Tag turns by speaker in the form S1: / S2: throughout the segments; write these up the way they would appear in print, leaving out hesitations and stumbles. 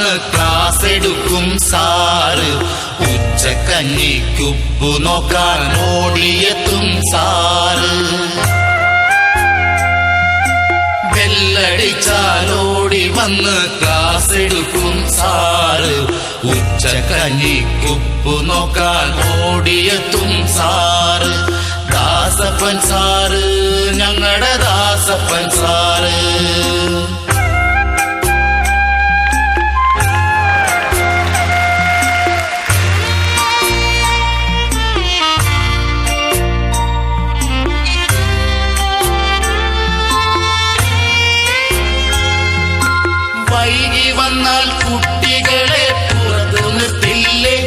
S1: വന്ന് ക്ലാസ് എടുക്കും സാറ്. ഉച്ചക്കഞ്ഞിക്കുപ്പു നോക്കാൻ ഓടിയെത്തും സാറ്. ബെല്ലടിച്ചാലോടി വന്ന് ക്ലാസ് എടുക്കും സാറ്. ഉച്ചക്കഞ്ഞിക്കുപ്പു നോക്കാൻ ഓടിയെത്തും സാറ്. ദാസപ്പൻ സാറ്, ഞങ്ങളുടെ ദാസപ്പൻ സാറ്. വൈകി വന്നാൽ കുട്ടികളെ പുറത്തു നിർത്തില്ലേ?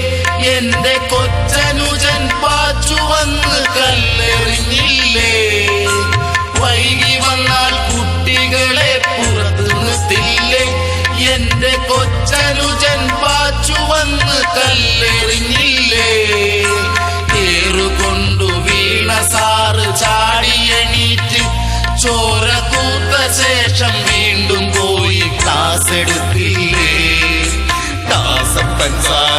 S1: എന്റെ കൊച്ചനുജൻ പാച്ചു വന്ന് കല്ലെറിഞ്ഞില്ലേ? വൈകി വന്നാൽ കുട്ടികളെ പുറത്തു നിർത്തില്ലേ? എന്റെ കൊച്ചനുജൻ പാച്ചു വന്ന് കല്ലെറിഞ്ഞില്ലേ? ഏറുകൊണ്ടു വീണ സാറ് ചാടിയണീറ്റ് ചോര കൂത്ത ശേഷം വീണ്ടും പോയി ക്ലാസ് എടുത്തില്ലേ? ദാസപ്പൻ സാർ